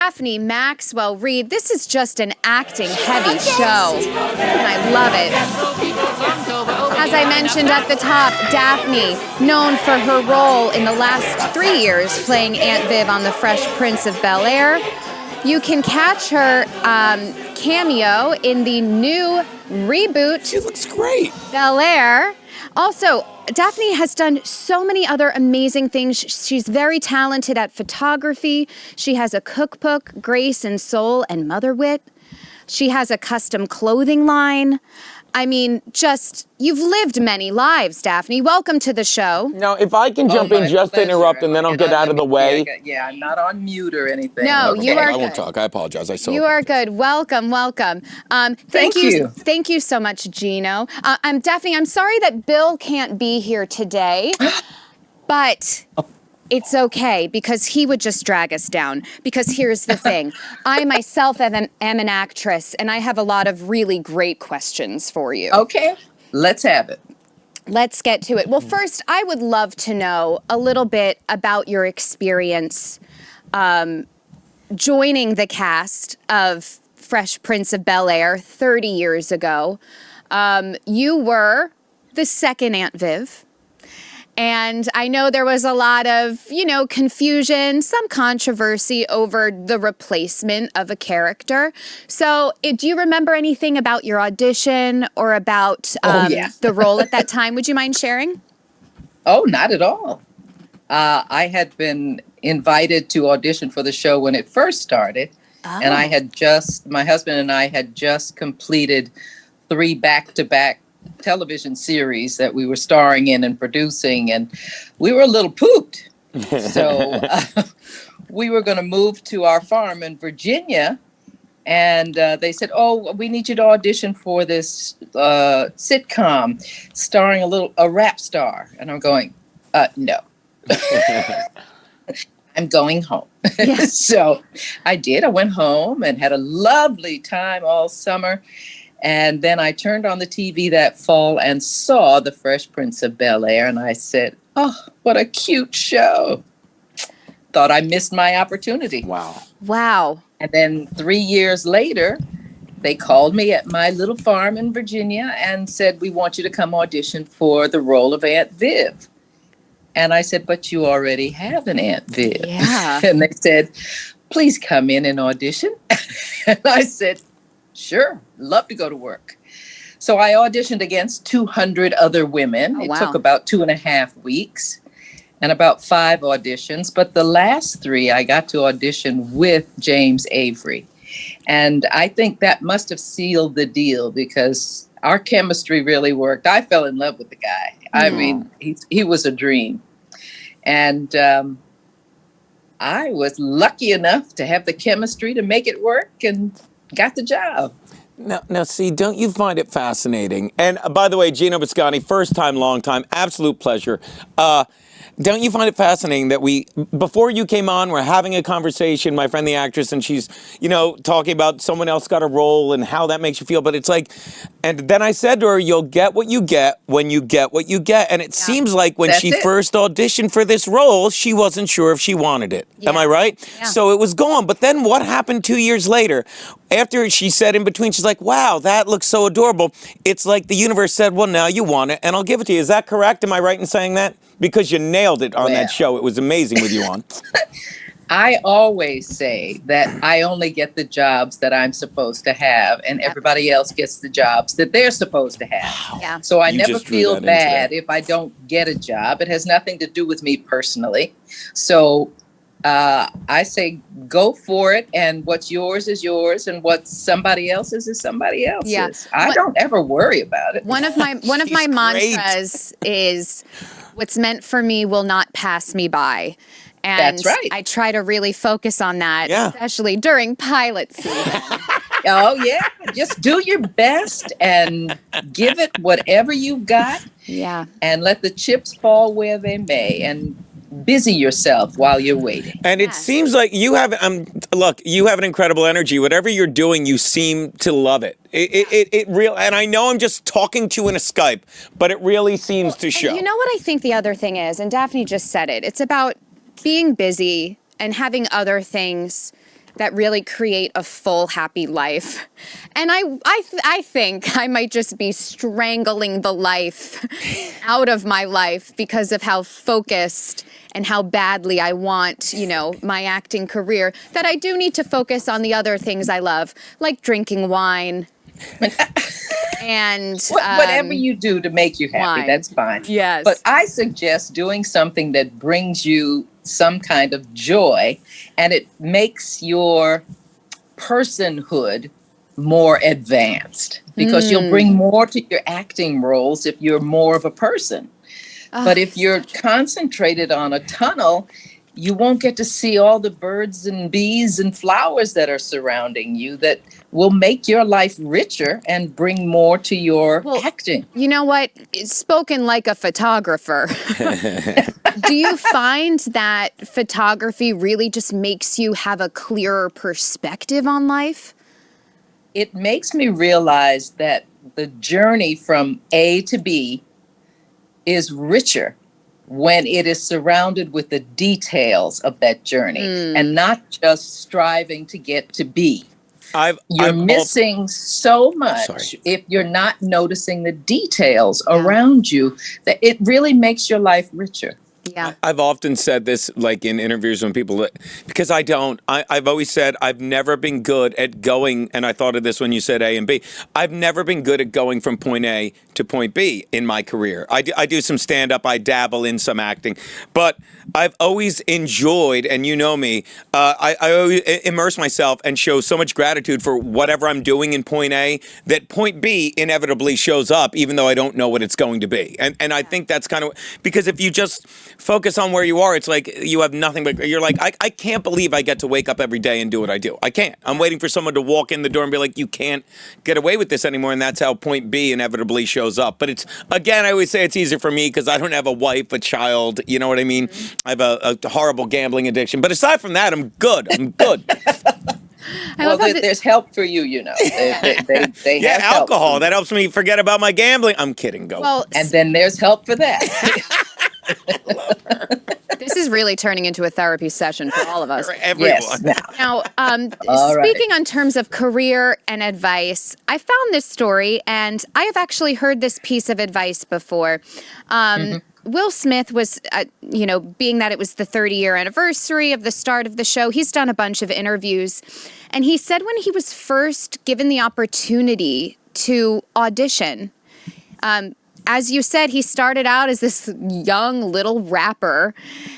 Daphne Maxwell Reid. This is just an acting-heavy show, and I love it. As I mentioned at the top, Daphne, known for her role in the last 3 years playing Aunt Viv on The Fresh Prince of Bel-Air. You can catch her cameo in the new reboot. She looks great. Bel-Air. Also, Daphne has done so many other amazing things. She's very talented at photography. She has a cookbook, Grace and Soul and Mother Wit. She has a custom clothing line. I mean, you've lived many lives, Daphne. Welcome to the show. Now, if I can jump in just to interrupt and then I'll get out of the way. Yeah, I'm not on mute or anything. No, okay. you are I won't good. talk. I apologize. You are good. Welcome, welcome. Thank you. Thank you so much, Geno. Daphne, I'm sorry that Bill can't be here today, but it's okay because he would just drag us down. Because here's the thing. I myself am an actress, and I have a lot of really great questions for you. Okay, let's have it. Let's get to it. Well, first, I would love to know a little bit about your experience joining the cast of Fresh Prince of Bel-Air 30 years ago. You were the second Aunt Viv. And I know there was a lot of, confusion, some controversy over the replacement of a character. So do you remember anything about your audition or about the role at that time? Would you mind sharing? Oh, not at all. I had been invited to audition for the show when it first started. Oh. And my husband and I had just completed 3 back-to-back television series that we were starring in and producing, and we were a little pooped. So we were going to move to our farm in Virginia, and they said, "Oh, we need you to audition for this sitcom starring a rap star." And I'm going, "No." I'm going home. Yeah. So I did. I went home and had a lovely time all summer. And then I turned on the TV that fall and saw The Fresh Prince of Bel-Air. And I said, "Oh, what a cute show." Thought I missed my opportunity. Wow. And then 3 years later, they called me at my little farm in Virginia and said, "We want you to come audition for the role of Aunt Viv." And I said, "But you already have an Aunt Viv." Yeah. And they said, "Please come in and audition." And I said, "Sure, love to go to work." So I auditioned against 200 other women. Oh, it wow. took about 2.5 weeks and about 5 auditions. But the last 3, I got to audition with James Avery. And I think that must have sealed the deal because our chemistry really worked. I fell in love with the guy. I mean, he was a dream. And I was lucky enough to have the chemistry to make it work and got the job. Now, see, don't you find it fascinating? And by the way, Geno Biscotti, first time, long time, absolute pleasure. Don't you find it fascinating that before you came on, we're having a conversation, my friend, the actress, and she's, talking about someone else got a role and how that makes you feel. But it's like, and then I said to her, "You'll get what you get when you get what you get." And it seems like when she first auditioned for this role, she wasn't sure if she wanted it. Yeah. Am I right? Yeah. So it was gone. But then what happened 2 years later? After she said in between, she's like, "Wow, that looks so adorable." It's like the universe said, "Well, now you want it, and I'll give it to you." Is that correct? Am I right in saying that? Because you nailed it on that show. It was amazing with you on. I always say that I only get the jobs that I'm supposed to have, and everybody else gets the jobs that they're supposed to have. Yeah. So I never feel bad if I don't get a job. It has nothing to do with me personally. So I say go for it, and what's yours is yours, and what somebody else's is somebody else's. Yeah. I don't ever worry about it. One of my mantras is, "What's meant for me will not pass me by." And that's right. I try to really focus on that, especially during pilot season. Oh, yeah. Just do your best and give it whatever you've got. Yeah. And let the chips fall where they may. And busy yourself while you're waiting. And it seems like you have, you have an incredible energy. Whatever you're doing, you seem to love it. It real, and I know I'm just talking to you in a Skype, but it really seems to show. You know what I think the other thing is, and Daphne just said it, it's about being busy and having other things that really create a full, happy life. And I think I might just be strangling the life out of my life because of how focused and how badly I want, my acting career, that I do need to focus on the other things I love, like drinking wine. And whatever you do to make you happy, wine. That's fine. Yes. But I suggest doing something that brings you some kind of joy, and it makes your personhood more advanced, because you'll bring more to your acting roles if you're more of a person. But if you're concentrated on a tunnel, you won't get to see all the birds and bees and flowers that are surrounding you that will make your life richer and bring more to your acting. You know what? Spoken like a photographer. Do you find that photography really just makes you have a clearer perspective on life? It makes me realize that the journey from A to B is richer when it is surrounded with the details of that journey and not just striving to get to B. You're missing so much if you're not noticing the details around you, that it really makes your life richer. Yeah. I've often said this, like in interviews when people, because I've always said I've never been good at going, and I thought of this when you said A and B. I've never been good at going from point A to point B in my career. I do some stand-up, I dabble in some acting, but I've always enjoyed, and you know me, I always immerse myself and show so much gratitude for whatever I'm doing in point A, that point B inevitably shows up, even though I don't know what it's going to be. And I think that's kind of, because if you just focus on where you are, it's like you have nothing but, you're like, I can't believe I get to wake up every day and do what I do. I can't. I'm waiting for someone to walk in the door and be like, you can't get away with this anymore. And that's how point B inevitably shows up. But it's, again, I always say it's easier for me because I don't have a wife, a child, you know what I mean? I have a horrible gambling addiction. But aside from that, I'm good. Well, there's help for you, you know. They yeah, have alcohol. help. That helps me forget about my gambling. I'm kidding. Go. Well, and then there's help for that. This is really turning into a therapy session for all of us. Everyone. Yes. Now, All speaking right. on terms of career and advice, I found this story, and I have actually heard this piece of advice before. Will Smith was, being that it was the 30-year anniversary of the start of the show, he's done a bunch of interviews, and he said when he was first given the opportunity to audition, as you said, he started out as this young little rapper,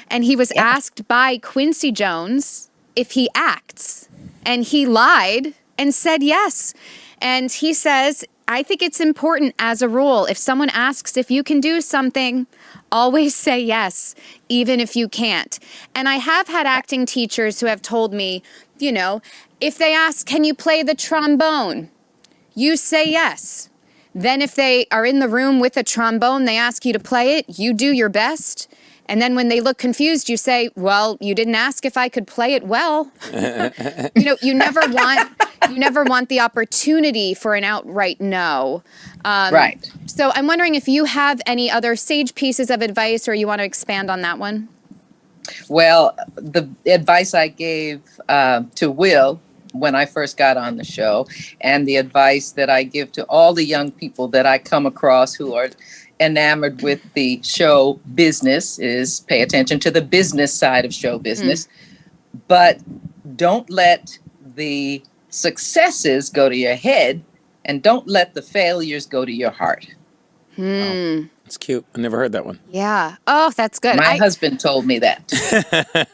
and he was asked by Quincy Jones if he acts, and he lied and said yes. And he says, I think it's important as a rule, if someone asks if you can do something, always say yes, even if you can't. And I have had acting teachers who have told me, if they ask, can you play the trombone? You say yes. Then if they are in the room with a trombone, they ask you to play it, you do your best. And then when they look confused, you say, well, you didn't ask if I could play it well. You never want the opportunity for an outright no. Right. So I'm wondering if you have any other sage pieces of advice, or you want to expand on that one? Well, the advice I gave to Will when I first got on the show, and the advice that I give to all the young people that I come across who are enamored with the show business, is pay attention to the business side of show business, but don't let the successes go to your head, and don't let the failures go to your heart. Oh, that's cute. I never heard that one. Yeah. Oh, that's good. My husband told me that.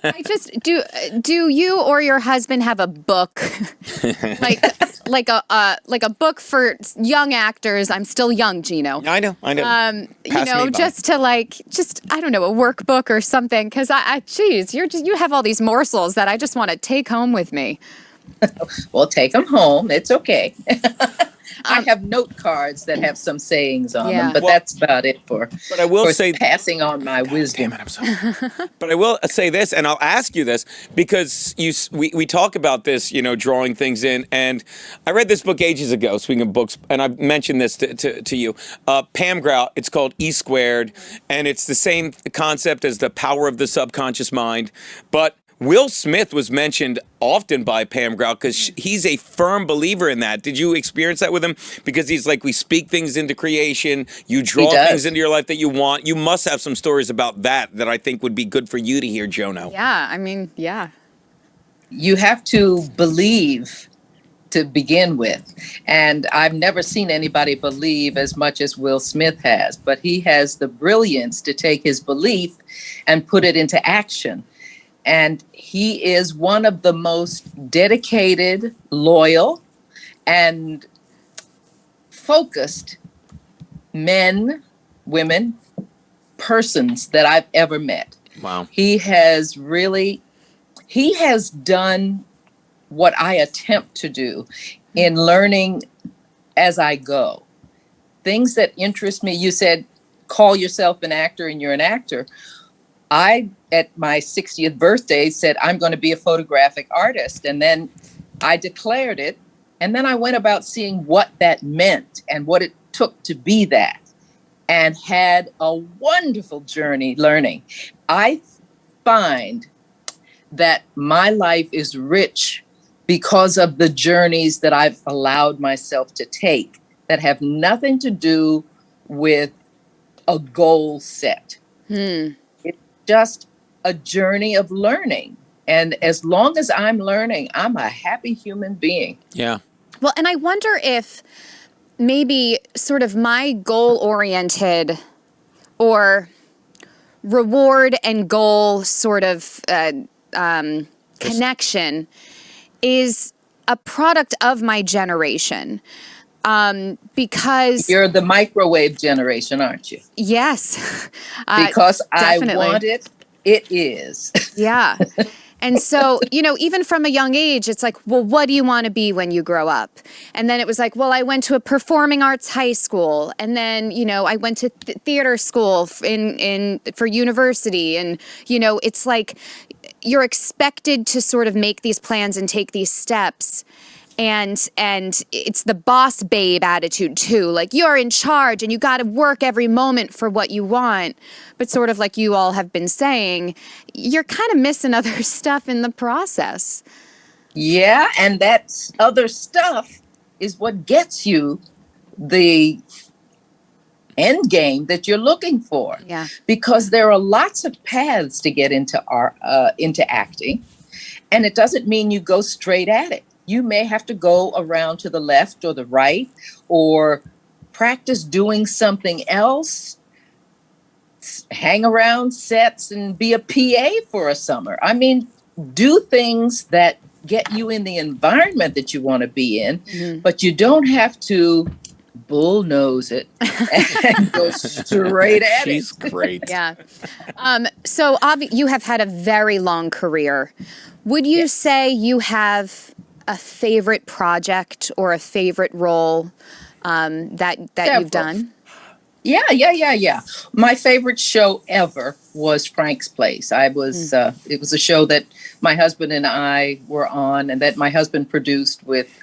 I just do you or your husband have a book like a book for young actors? I'm still young, Geno. I know. Just to I don't know, a workbook or something, because you have all these morsels that I just want to take home with me. Well, take them home. It's okay. I have note cards that have some sayings on them, but that's about it for passing on my wisdom. Damn it, I'm sorry. But I will say this, and I'll ask you this, because we talk about this, drawing things in, and I read this book ages ago, speaking of books, and I've mentioned this to you. Pam Grout, it's called E², and it's the same concept as the power of the subconscious mind, but Will Smith was mentioned often by Pam Grout because he's a firm believer in that. Did you experience that with him? Because he's like, we speak things into creation. You draw things into your life that you want. You must have some stories about that I think would be good for you to hear, Jono. Yeah, I mean, yeah. You have to believe to begin with. And I've never seen anybody believe as much as Will Smith has, but he has the brilliance to take his belief and put it into action. And he is one of the most dedicated, loyal, and focused men, women, persons that I've ever met. Wow. He has done what I attempt to do in learning as I go. Things that interest me. You said, call yourself an actor, and you're an actor. I, at my 60th birthday, said, I'm going to be a photographic artist. And then I declared it. And then I went about seeing what that meant and what it took to be that, and had a wonderful journey learning. I find that my life is rich because of the journeys that I've allowed myself to take that have nothing to do with a goal set. It's just a journey of learning. And as long as I'm learning, I'm a happy human being. Yeah. Well, and I wonder if maybe sort of my goal-oriented or reward and goal sort of connection is a product of my generation. Because you're the microwave generation, aren't you? Yes. Because definitely. I want it, it is. Yeah. And so, even from a young age, it's like, well, what do you want to be when you grow up? And then it was like, well, I went to a performing arts high school. And then, I went to theater school for university. And, it's like you're expected to sort of make these plans and take these steps. And it's the boss babe attitude too. Like, you're in charge and you got to work every moment for what you want. But sort of like you all have been saying, you're kind of missing other stuff in the process. Yeah, and that other stuff is what gets you the end game that you're looking for. Yeah. Because there are lots of paths to get into acting, and it doesn't mean you go straight at it. You may have to go around to the left or the right, or practice doing something else, hang around sets and be a PA for a summer. I mean, do things that get you in the environment that you want to be in, but you don't have to bullnose it and go straight at it. She's great. Yeah. So you have had a very long career. Would you say you have a favorite project or a favorite role that you've done? Yeah. My favorite show ever was Frank's Place. It was a show that my husband and I were on, and that my husband produced with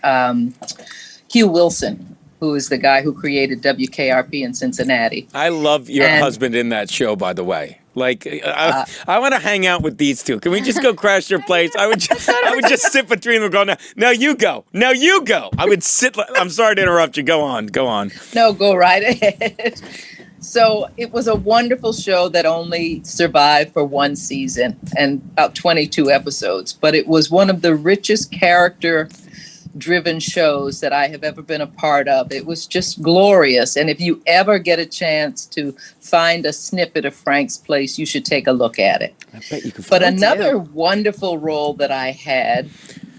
Hugh Wilson, who is the guy who created WKRP in Cincinnati. I love your husband in that show, by the way. Like, I want to hang out with these two. Can we just go crash their place? I would just sit between them going, now you go. Now you go. I would sit. I'm sorry to interrupt you. Go on. No, go right ahead. So it was a wonderful show that only survived for one season and about 22 episodes. But it was one of the richest character-driven shows that I have ever been a part of. It was just glorious. And if you ever get a chance to find a snippet of Frank's Place, you should take a look at it. I bet you could. But another wonderful role that I had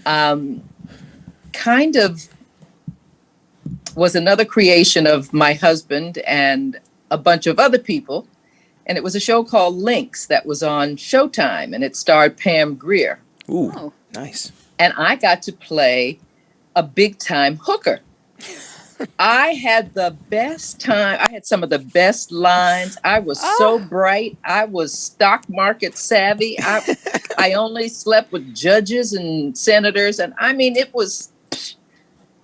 kind of was another creation of my husband and a bunch of other people. And it was a show called Lynx that was on Showtime, and it starred Pam Grier. Ooh, nice. And I got to play a big-time hooker. I had the best time. I had some of the best lines. I was so bright. I was stock market savvy. I only slept with judges and senators. And I mean,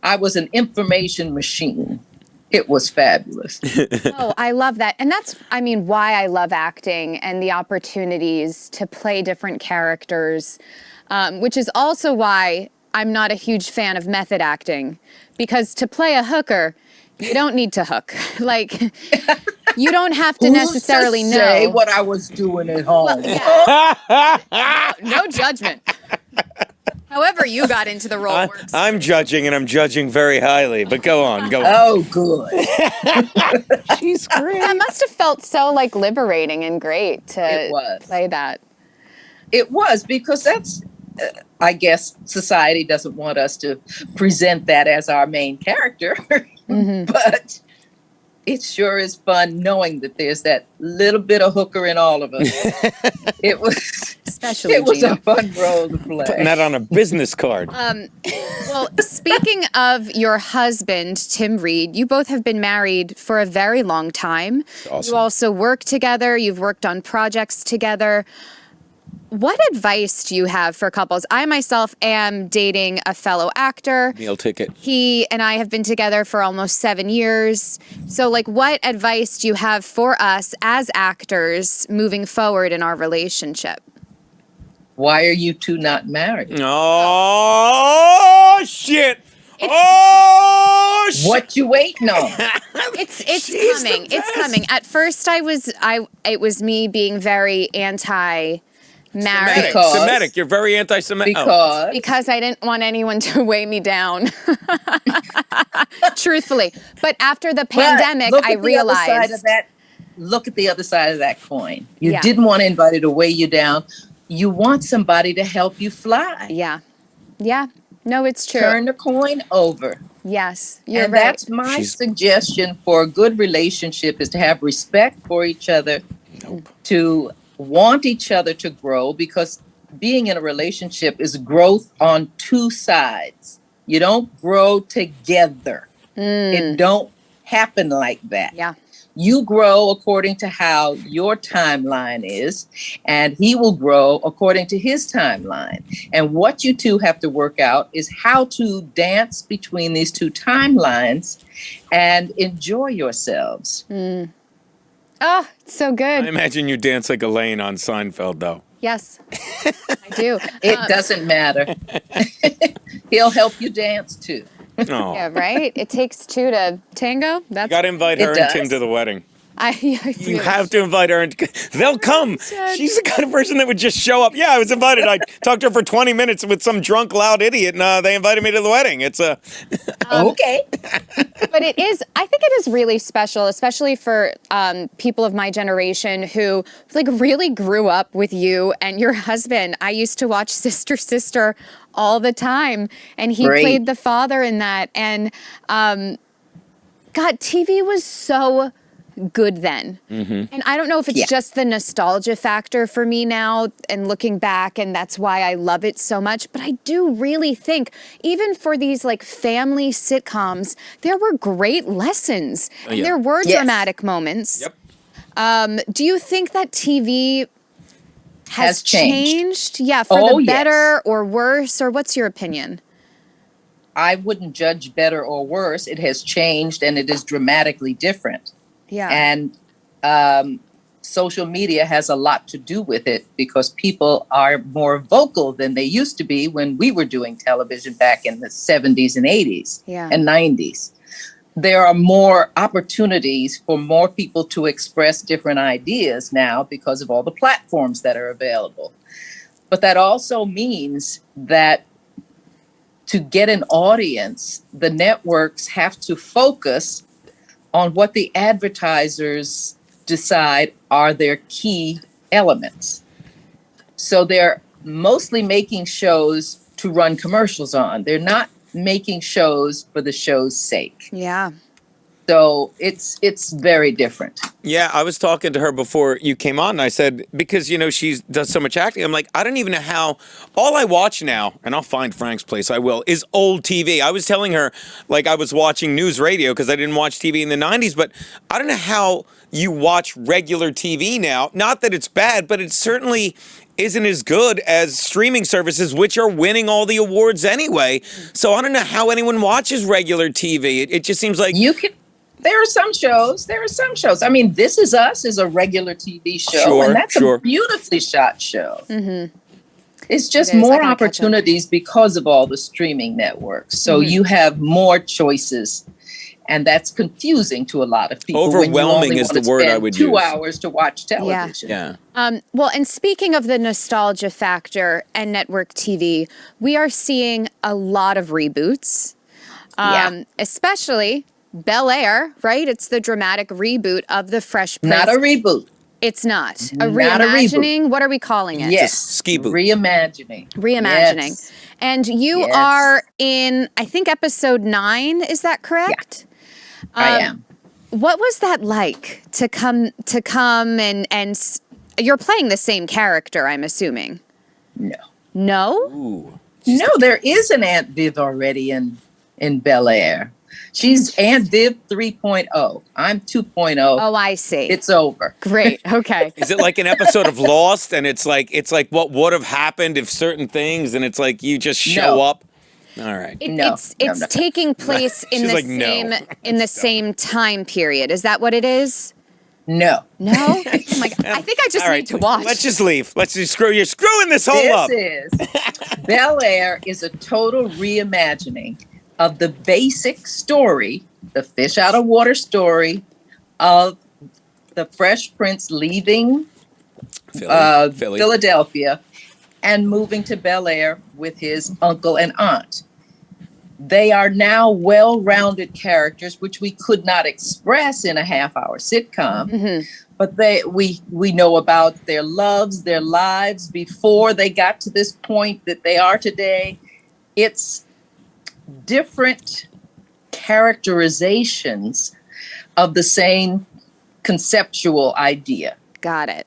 I was an information machine. It was fabulous. Oh, I love that. And that's, I mean, why I love acting and the opportunities to play different characters, which is also why I'm not a huge fan of method acting, because to play a hooker, you don't need to hook. Like, you don't have to necessarily Who's to say know. what I was doing at home. No judgment. However you got into the role works. I'm judging, and I'm judging very highly. But go on, go on. Oh, good. She's great. That must have felt so like liberating and great It to was. play that. It was, because that's, I guess, society doesn't want us to present that as our main character. But it sure is fun knowing that there's that little bit of hooker in all of us. It was, Especially it was Geno. a fun role to play. Putting that on a business card. Well, speaking of your husband, Tim Reid, you both have been married for a very long time. Awesome. You also work together. You've worked on projects together. What advice do you have for couples? I myself am dating a fellow actor. Meal ticket. He and I have been together for almost 7 years. So, like, what advice do you have for us as actors moving forward in our relationship? Why are you two not married? Oh, shit. Oh, shit. What you waiting on? It's She's the coming. It's best. coming. At first, it was me being very anti-marriage Because- Semitic. You're very anti-Semitic. Because I didn't want anyone to weigh me down. Truthfully, but after the pandemic, look I at the other side realized. of that. Look at the other side of that coin. You Yeah. didn't want anybody to weigh you down. You want somebody to help you fly. Yeah. No, it's true. Turn the coin over. Yes, you're And right. that's my suggestion for a good relationship, is to have respect for each other, to want each other to grow, because being in a relationship is growth on two sides. You don't grow together. It don't happen like that. Yeah. You grow according to how your timeline is, and he will grow according to his timeline. And what you two have to work out is how to dance between these two timelines and enjoy yourselves. Oh, it's so I good. imagine you dance like Elaine on Seinfeld, though. Yes, I do. It doesn't matter. He'll help you dance too. Oh. Yeah, right. It takes two to tango. You That's got to invite It her and Tim does. to the wedding. I You feel- have to invite her. They'll come. She's the kind of person that would just show up. Yeah, I was invited. I talked to her for 20 minutes with some drunk, loud idiot, and they invited me to the wedding. It's a... Okay. But it is, I think it is really special, especially for people of my generation who like really grew up with you and your husband. I used to watch Sister Sister all the time, and he Great. played the father in that. And God, TV was so good then. And I don't know if it's Yeah. just the nostalgia factor for me now and looking back, and that's why I love it so much. But I do really think, even for these like family sitcoms, there were great lessons. And yeah. there were Yes. dramatic moments. Yep. Do you think that TV has Has changed. Yeah, for Oh, the yes. better or worse, or what's your opinion? I wouldn't judge better or worse. It has changed, and it is dramatically different. Yeah. And social media has a lot to do with it, because people are more vocal than they used to be when we were doing television back in the 70s and 80s Yeah. and 90s. There are more opportunities for more people to express different ideas now because of all the platforms that are available. But that also means that to get an audience, the networks have to focus on what the advertisers decide are their key elements. So they're mostly making shows to run commercials on. They're not making shows for the show's sake. Yeah. So it's very different. Yeah, I was talking to her before you came on, and I said, because, you know, she does so much acting, I'm like, I don't even know how, all I watch now, and I'll find Frank's place, I will, is old TV. I was telling her, like, I was watching news radio because I didn't watch TV in the 90s, but I don't know how you watch regular TV now. Not that it's bad, but it certainly isn't as good as streaming services, which are winning all the awards anyway. So I don't know how anyone watches regular TV. It just seems like... There are some shows. I mean, This Is Us is a regular TV show, Sure, and that's sure. a beautifully shot show. Mm-hmm. It's just It is. I more gotta catch up. opportunities because of all the streaming networks. So you have more choices, and that's confusing to a lot of people. Overwhelming when you is only the word I spend would 2 use. hours to watch television. Yeah. Well, and speaking of the nostalgia factor and network TV, we are seeing a lot of reboots, especially Bel Air, right? It's the dramatic reboot of the Fresh Prince. Not a reboot. It's not. A Not a reimagining? What are we calling it? Yes. Ski boot. Reimagining. Reimagining. Yes. And you Yes. are in, I think, episode 9. Is that correct? I am. What was that like to come and you're playing the same character, I'm assuming? No. No? Ooh. No, there is an Aunt Viv already in Bel Air. She's Aunt Viv 3.0. I'm 2.0. Oh, I see. It's over. Great. Okay. Is it like an episode of Lost, and it's like what would have happened if certain things, and it's like you just show No. up? All right. It's No. taking place in She's the like, no. same in the same time period. Is that what it is? No. No? Oh my God. I think I just All right. need to watch. Let's just leave. Let's just you're screwing this whole up. Bel Air is a total reimagining of the basic story, the fish out of water story of the Fresh Prince leaving Philly. Philadelphia and moving to Bel Air with his uncle and aunt. They are now well-rounded characters, which we could not express in a half-hour sitcom. Mm-hmm. But we know about their loves, their lives before they got to this point that they are today. It's different characterizations of the same conceptual idea. Got it.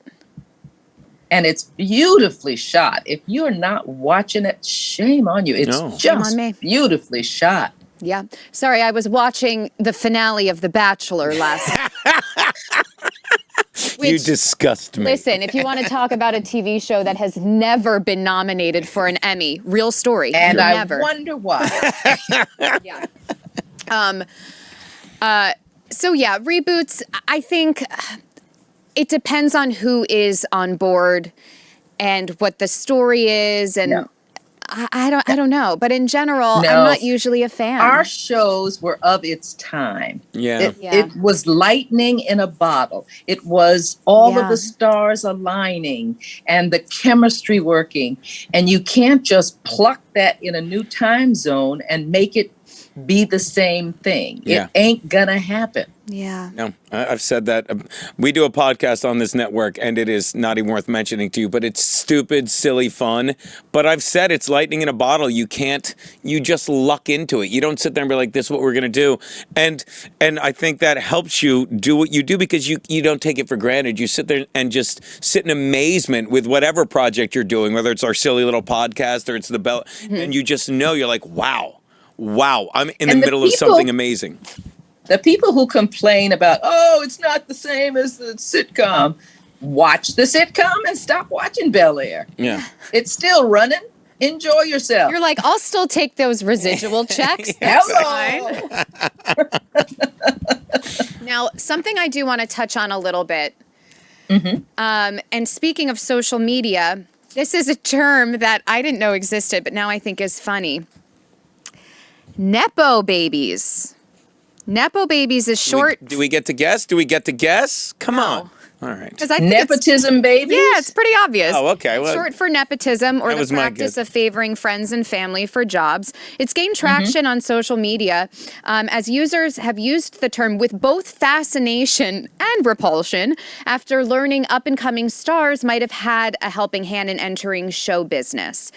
And it's beautifully shot. If you're not watching it, shame on you. It's No. Shame on just me. beautifully shot. Yeah. Sorry, I was watching the finale of The Bachelor last night. You Which, disgust me. listen, if you want to talk about a TV show that has never been nominated for an Emmy, real story. And I never. wonder why. Yeah. So yeah, reboots, I think it depends on who is on board and what the story is, and No. I don't know. But in general, No. I'm not usually a fan. Our shows were of its time. Yeah. It was lightning in a bottle. It was all Yeah. of the stars aligning and the chemistry working. And you can't just pluck that in a new time zone and make it be the same thing. Yeah. It ain't gonna happen. Yeah. No, I've said that. We do a podcast on this network, and it is not even worth mentioning to you, but it's stupid, silly fun. But I've said it's lightning in a bottle. You just luck into it. You don't sit there and be like, this is what we're going to do. And I think that helps you do what you do because you don't take it for granted. You sit there and just sit in amazement with whatever project you're doing, whether it's our silly little podcast or it's the Bell, and you just know, you're like, wow, I'm in the middle of something amazing. The people who complain about, oh, it's not the same as the sitcom, watch the sitcom and stop watching Bel Air. Yeah. It's still running. Enjoy yourself. You're like, I'll still take those residual checks. Hello. Now, something I do want to touch on a little bit. Mm-hmm. And speaking of social media, this is a term that I didn't know existed, but now I think is funny. Nepo Babies. Nepo Babies is short. Do we get to guess? Come No. on. All right. 'Cause I think Nepotism babies? Yeah, it's pretty obvious. Oh, okay. It's Well, short for nepotism or that the was my practice guess. of favoring friends and family for jobs. It's gained traction on social media as users have used the term with both fascination and repulsion after learning up-and-coming stars might have had a helping hand in entering show business.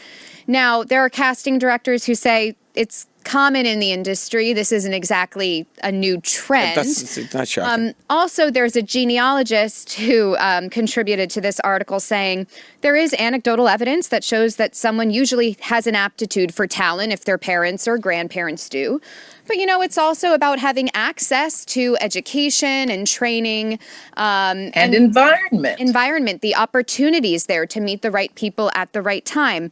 Now, there are casting directors who say it's common in the industry. This isn't exactly a new trend. That's not shocking. Also, there's a genealogist who contributed to this article saying there is anecdotal evidence that shows that someone usually has an aptitude for talent if their parents or grandparents do. But, it's also about having access to education and training. And environment. Environment, the opportunities there to meet the right people at the right time.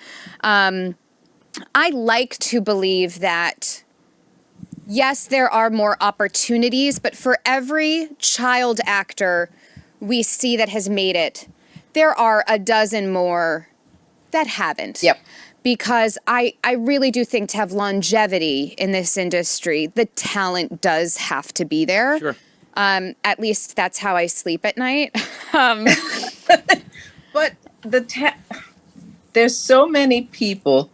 I like to believe that yes, there are more opportunities, but for every child actor we see that has made it, there are a dozen more that haven't. Yep. Because I really do think to have longevity in this industry, the talent does have to be there. Sure. At least that's how I sleep at night. But there's so many people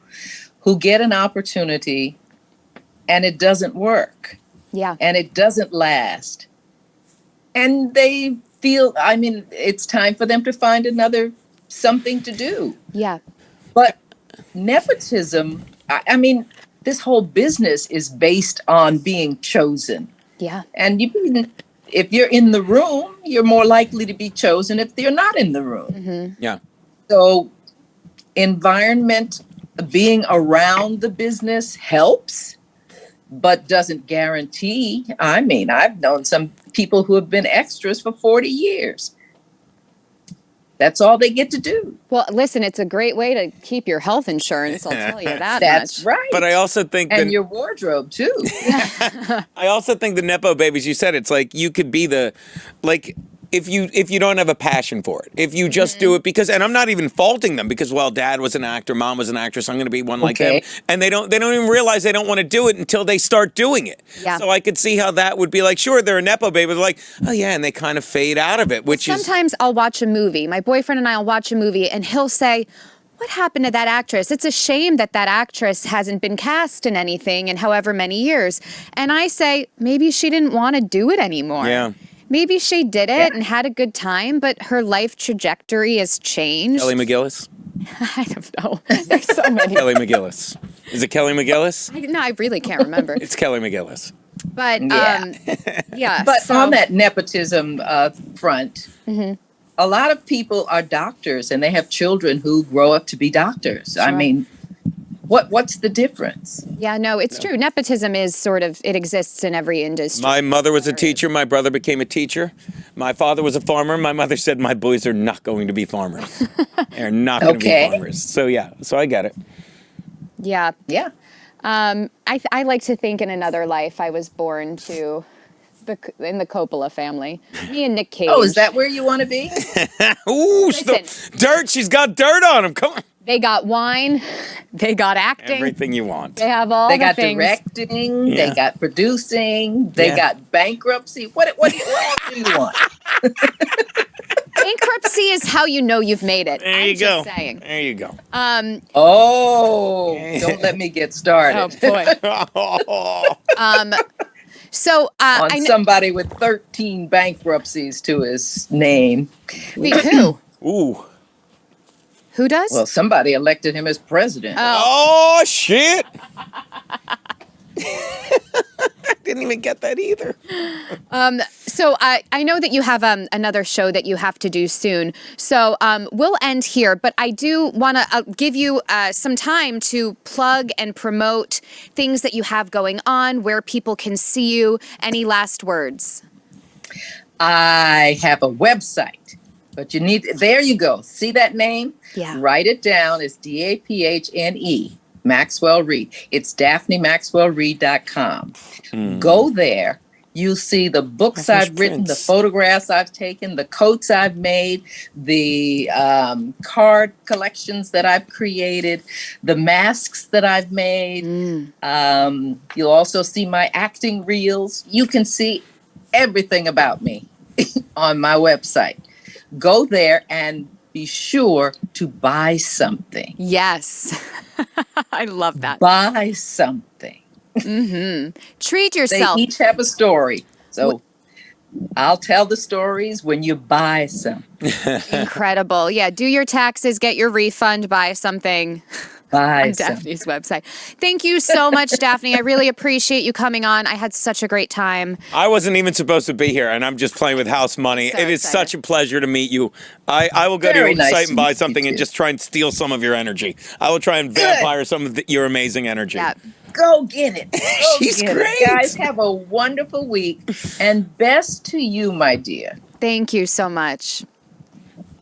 who get an opportunity and it doesn't work. Yeah. And it doesn't last. And they feel, I mean, it's time for them to find another something to do. Yeah. But nepotism, I mean, this whole business is based on being chosen. Yeah. And if you're in the room, you're more likely to be chosen if you're not in the room. Mm-hmm. Yeah. So environment, being around the business helps, but doesn't guarantee. I mean, I've known some people who have been extras for 40 years. That's all they get to do. Well, listen, it's a great way to keep your health insurance. I'll tell you that That's much. right. But I also think and your wardrobe too. I also think the Nepo babies, you said, it's like you could be if you don't have a passion for it, if you just do it because, and I'm not even faulting them because, well, dad was an actor, mom was an actress, I'm going to be one like them. And they don't even realize they don't want to do it until they start doing it. Yeah. So I could see how that would be like, sure, they're a Nepo baby, but like, oh yeah, and they kind of fade out of it, which Sometimes I'll watch a movie. My boyfriend and I will watch a movie and he'll say, what happened to that actress? It's a shame that actress hasn't been cast in anything in however many years. And I say, maybe she didn't want to do it anymore. Yeah. Maybe she did it and had a good time, but her life trajectory has changed. Kelly McGillis? I don't know. There's so many. Kelly McGillis. Is it Kelly McGillis? I really can't remember. It's Kelly McGillis. But, yeah. But on that nepotism front, a lot of people are doctors and they have children who grow up to be doctors. Sure. I mean, what's the difference? Yeah, no, it's true. Nepotism is it exists in every industry. My mother was a teacher. My brother became a teacher. My father was a farmer. My mother said, my boys are not going to be farmers. They're not going to be farmers. So, yeah. So I get it. Yeah. Yeah. I like to think in another life I was born in the Coppola family. Me and Nick Cage. Oh, is that where you want to be? Ooh, Listen. dirt. She's got dirt on him. Come on. They got wine. They got acting. Everything you want. They have all They the got things. directing. Yeah. They got producing. They Yeah. got bankruptcy. What else do you want? Bankruptcy is how you know you've made it. There you I'm go. Just saying. There you go. Oh, don't let me get started. Oh boy. So On somebody with 13 bankruptcies to his name. wait, who? Ooh. Who does? Well, somebody elected him as president. Oh, shit. I didn't even get that either. So I know that you have another show that you have to do soon. So we'll end here, but I do want to give you some time to plug and promote things that you have going on, where people can see you. Any last words? I have a website, but there you go. See that name? Yeah. Write it down. It's Daphne Maxwell Reid. It's DaphneMaxwellReid.com. Go there. You'll see the books I've written, the photographs I've taken, the coats I've made, the card collections that I've created, the masks that I've made. You'll also see my acting reels. You can see everything about me on my website. Go there and be sure to buy something. Yes. I love that. Buy something. Treat They yourself. each have a story. So I'll tell the stories when you buy some. Incredible. Yeah, do your taxes, get your refund, buy something. Buy On some. Daphne's website. Thank you so much, Daphne. I really appreciate you coming on. I had such a great time. I wasn't even supposed to be here, and I'm just playing with house money. So it is excited. such a pleasure to meet you. I will go to Very your nice site to and buy meet you something and too. just try and steal some of your energy. I will try and vampire some of your amazing energy. Yeah. Go get it. Go She's get great. It. Guys, have a wonderful week. And best to you, my dear. Thank you so much.